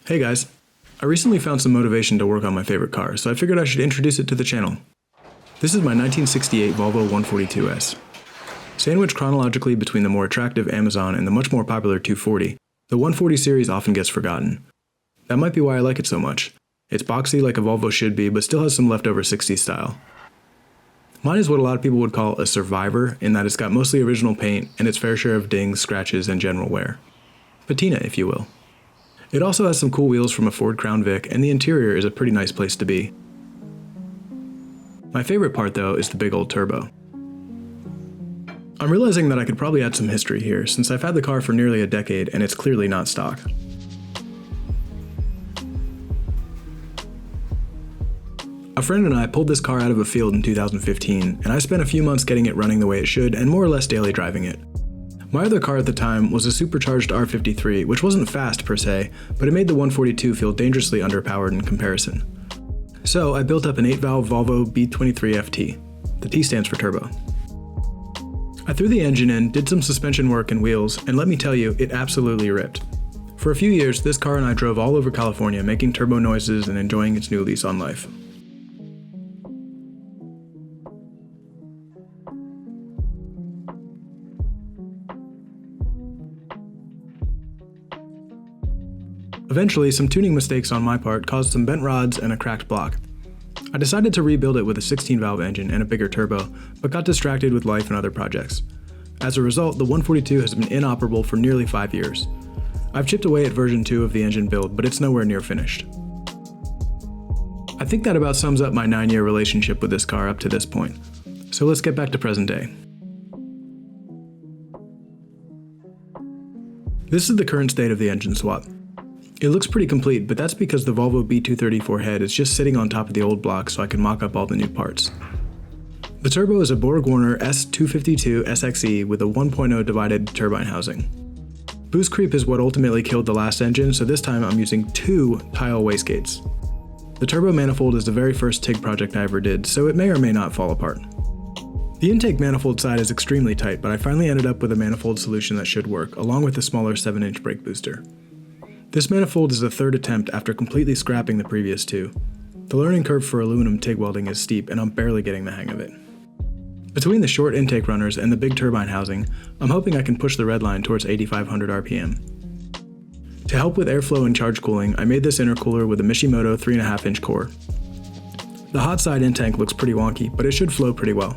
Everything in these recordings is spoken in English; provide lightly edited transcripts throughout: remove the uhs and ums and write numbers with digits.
Hey guys, I recently found some motivation to work on my favorite car, so I figured I should introduce it to the channel. This is my 1968 Volvo 142S. Sandwiched chronologically between the more attractive Amazon and the much more popular 240, the 140 series often gets forgotten. That might be why I like it so much. It's boxy like a Volvo should be, but still has some leftover 60s style. Mine is what a lot of people would call a survivor, in that it's got mostly original paint and its fair share of dings, scratches, and general wear. Patina, if you will. It also has some cool wheels from a Ford Crown Vic, and the interior is a pretty nice place to be. My favorite part, though, is the big old turbo. I'm realizing that I could probably add some history here, since I've had the car for nearly a decade and it's clearly not stock. A friend and I pulled this car out of a field in 2015, and I spent a few months getting it running the way it should and more or less daily driving it. My other car at the time was a supercharged R53, which wasn't fast per se, but it made the 142 feel dangerously underpowered in comparison. So I built up an 8-valve Volvo B23 FT. The T stands for turbo. I threw the engine in, did some suspension work and wheels, and let me tell you, it absolutely ripped. For a few years, this car and I drove all over California making turbo noises and enjoying its new lease on life. Eventually, some tuning mistakes on my part caused some bent rods and a cracked block. I decided to rebuild it with a 16-valve engine and a bigger turbo, but got distracted with life and other projects. As a result, the 142 has been inoperable for nearly 5 years. I've chipped away at version 2 of the engine build, but it's nowhere near finished. I think that about sums up my 9-year relationship with this car up to this point. So let's get back to present day. This is the current state of the engine swap. It looks pretty complete, but that's because the Volvo B234 head is just sitting on top of the old block so I can mock up all the new parts. The turbo is a Borg-Warner S252 SXE with a 1.0 divided turbine housing. Boost creep is what ultimately killed the last engine, so this time I'm using 2 tile wastegates. The turbo manifold is the very first TIG project I ever did, so it may or may not fall apart. The intake manifold side is extremely tight, but I finally ended up with a manifold solution that should work, along with a smaller 7-inch brake booster. This manifold is the third attempt after completely scrapping the previous 2. The learning curve for aluminum TIG welding is steep, and I'm barely getting the hang of it. Between the short intake runners and the big turbine housing, I'm hoping I can push the red line towards 8,500 RPM. To help with airflow and charge cooling, I made this intercooler with a Mishimoto 3.5-inch core. The hot side in-tank looks pretty wonky, but it should flow pretty well.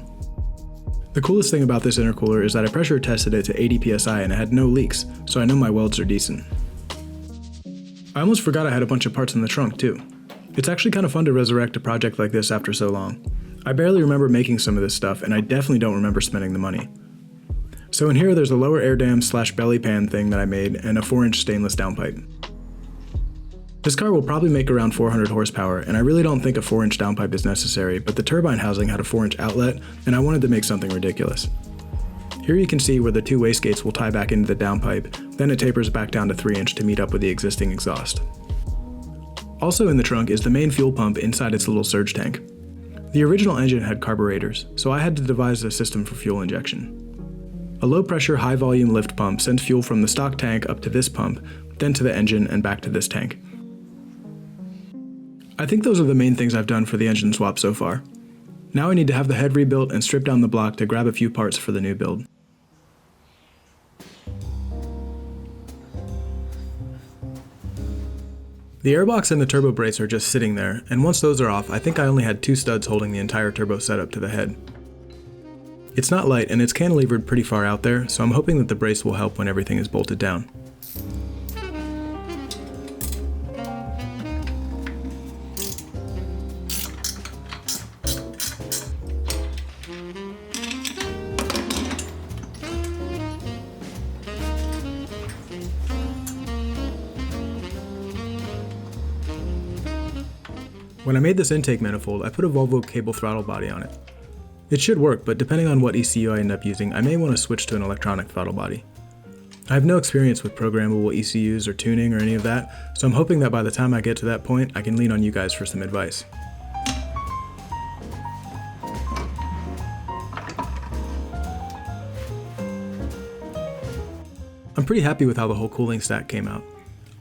The coolest thing about this intercooler is that I pressure tested it to 80 psi and it had no leaks, so I know my welds are decent. I almost forgot I had a bunch of parts in the trunk too. It's actually kind of fun to resurrect a project like this after so long. I barely remember making some of this stuff, and I definitely don't remember spending the money. So in here there's a lower air dam / belly pan thing that I made and a 4-inch stainless downpipe. This car will probably make around 400 horsepower, and I really don't think a 4-inch downpipe is necessary, but the turbine housing had a 4-inch outlet, and I wanted to make something ridiculous. Here you can see where the 2 wastegates will tie back into the downpipe, then it tapers back down to 3-inch to meet up with the existing exhaust. Also in the trunk is the main fuel pump inside its little surge tank. The original engine had carburetors, so I had to devise a system for fuel injection. A low-pressure, high-volume lift pump sends fuel from the stock tank up to this pump, then to the engine and back to this tank. I think those are the main things I've done for the engine swap so far. Now I need to have the head rebuilt and strip down the block to grab a few parts for the new build. The airbox and the turbo brace are just sitting there, and once those are off, I think I only had 2 studs holding the entire turbo setup to the head. It's not light and it's cantilevered pretty far out there, so I'm hoping that the brace will help when everything is bolted down. When I made this intake manifold, I put a Volvo cable throttle body on it. It should work, but depending on what ECU I end up using, I may want to switch to an electronic throttle body. I have no experience with programmable ECUs or tuning or any of that, so I'm hoping that by the time I get to that point, I can lean on you guys for some advice. I'm pretty happy with how the whole cooling stack came out.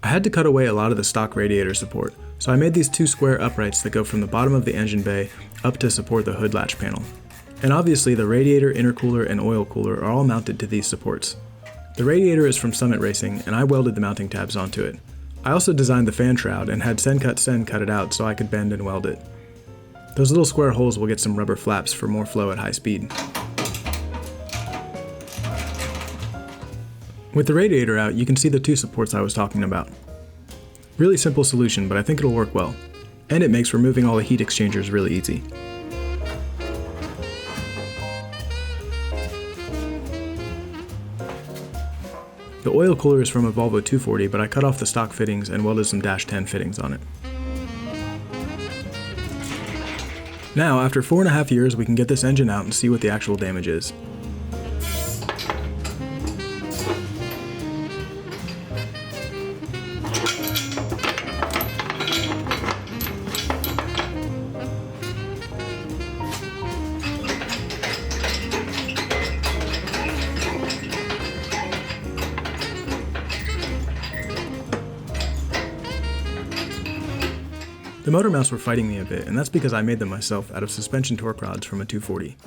I I had to cut away a lot of the stock radiator support, so I made these two square uprights that go from the bottom of the engine bay up to support the hood latch panel. And obviously the radiator, intercooler, and oil cooler are all mounted to these supports. The radiator is from Summit Racing, and I welded the mounting tabs onto it. I also designed the fan shroud and had Sen cut it out so I could bend and weld it. Those little square holes will get some rubber flaps for more flow at high speed. With the radiator out, you can see the two supports I was talking about. Really simple solution, but I think it'll work well. And it makes removing all the heat exchangers really easy. The oil cooler is from a Volvo 240, but I cut off the stock fittings and welded some Dash 10 fittings on it. Now, after 4.5 years, we can get this engine out and see what the actual damage is. The motor mounts were fighting me a bit, and that's because I made them myself out of suspension torque rods from a 240.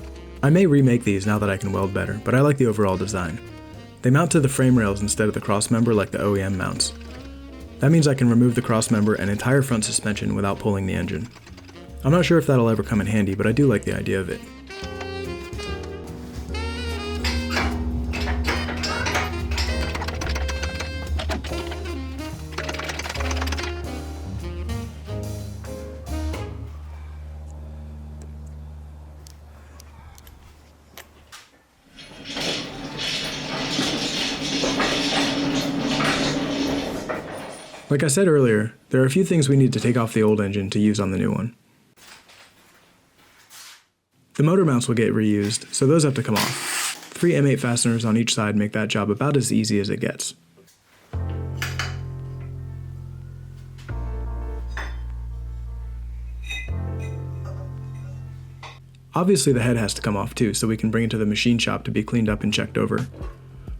I may remake these now that I can weld better, but I like the overall design. They mount to the frame rails instead of the crossmember like the OEM mounts. That means I can remove the crossmember and entire front suspension without pulling the engine. I'm not sure if that'll ever come in handy, but I do like the idea of it. Like I said earlier, there are a few things we need to take off the old engine to use on the new one. The motor mounts will get reused, so those have to come off. 3 M8 fasteners on each side make that job about as easy as it gets. Obviously the head has to come off too, so we can bring it to the machine shop to be cleaned up and checked over.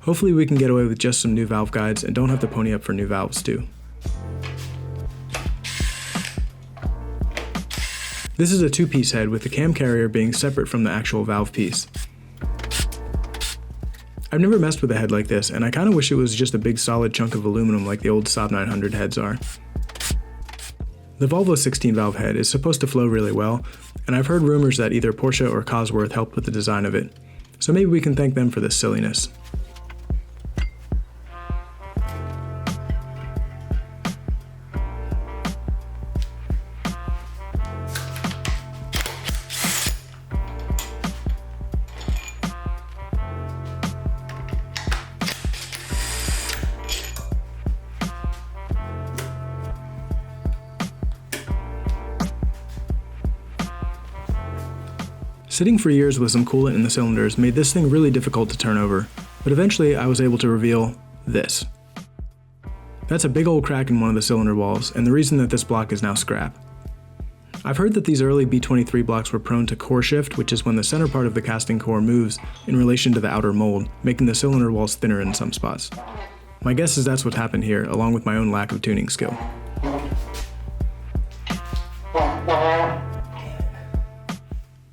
Hopefully we can get away with just some new valve guides and don't have to pony up for new valves too. This is a 2-piece head with the cam carrier being separate from the actual valve piece. I've never messed with a head like this, and I kinda wish it was just a big solid chunk of aluminum like the old Saab 900 heads are. The Volvo 16 valve head is supposed to flow really well, and I've heard rumors that either Porsche or Cosworth helped with the design of it, so maybe we can thank them for this silliness. Sitting for years with some coolant in the cylinders made this thing really difficult to turn over, but eventually I was able to reveal this. That's a big old crack in one of the cylinder walls, and the reason that this block is now scrap. I've heard that these early B23 blocks were prone to core shift, which is when the center part of the casting core moves in relation to the outer mold, making the cylinder walls thinner in some spots. My guess is that's what happened here, along with my own lack of tuning skill.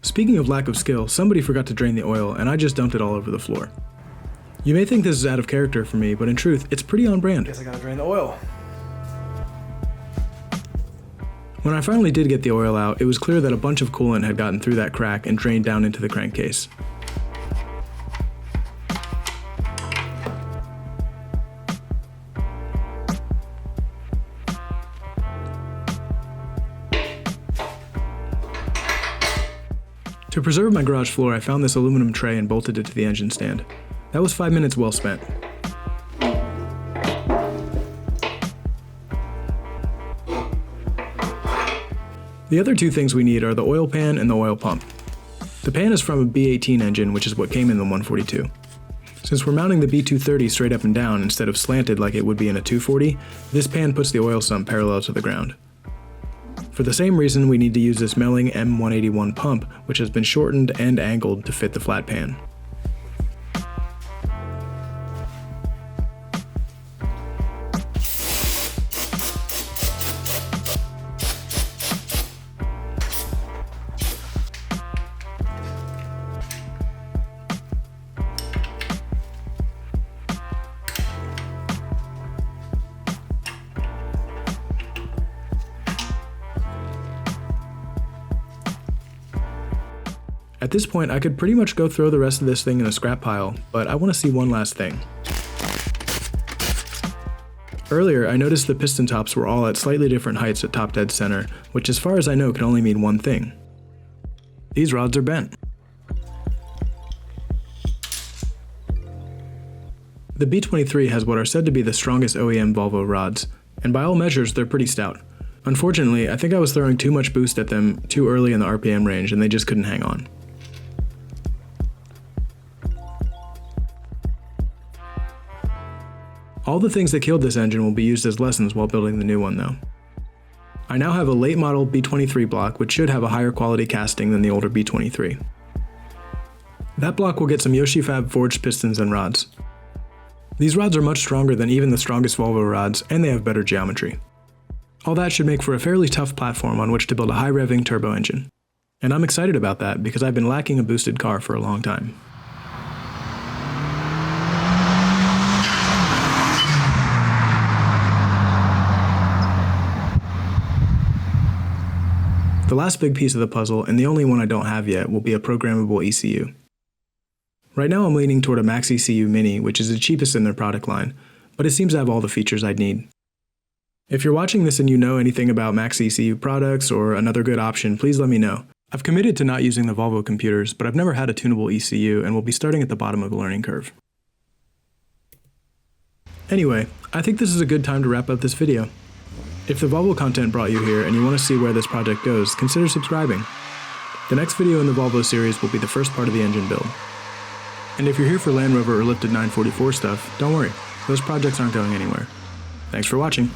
Speaking of lack of skill, somebody forgot to drain the oil, and I just dumped it all over the floor. You may think this is out of character for me, but in truth, it's pretty on brand. Guess I gotta drain the oil. When I finally did get the oil out, it was clear that a bunch of coolant had gotten through that crack and drained down into the crankcase. To preserve my garage floor, I found this aluminum tray and bolted it to the engine stand. That was 5 minutes well spent. The other two things we need are the oil pan and the oil pump. The pan is from a B18 engine, which is what came in the 142. Since we're mounting the B230 straight up and down instead of slanted like it would be in a 240, this pan puts the oil sump parallel to the ground. For the same reason, we need to use this Melling M181 pump, which has been shortened and angled to fit the flat pan. At this point, I could pretty much go throw the rest of this thing in a scrap pile, but I want to see one last thing. Earlier, I noticed the piston tops were all at slightly different heights at top dead center, which as far as I know can only mean one thing. These rods are bent. The B23 has what are said to be the strongest OEM Volvo rods, and by all measures they're pretty stout. Unfortunately, I think I was throwing too much boost at them too early in the RPM range and they just couldn't hang on. All the things that killed this engine will be used as lessons while building the new one though. I now have a late model B23 block which should have a higher quality casting than the older B23. That block will get some Yoshifab forged pistons and rods. These rods are much stronger than even the strongest Volvo rods and they have better geometry. All that should make for a fairly tough platform on which to build a high revving turbo engine. And I'm excited about that because I've been lacking a boosted car for a long time. The last big piece of the puzzle, and the only one I don't have yet, will be a programmable ECU. Right now I'm leaning toward a Max ECU Mini, which is the cheapest in their product line, but it seems to have all the features I'd need. If you're watching this and you know anything about Max ECU products or another good option, please let me know. I've committed to not using the Volvo computers, but I've never had a tunable ECU and will be starting at the bottom of the learning curve. Anyway, I think this is a good time to wrap up this video. If the Volvo content brought you here and you want to see where this project goes, consider subscribing. The next video in the Volvo series will be the first part of the engine build. And if you're here for Land Rover or lifted 944 stuff, don't worry, those projects aren't going anywhere. Thanks for watching.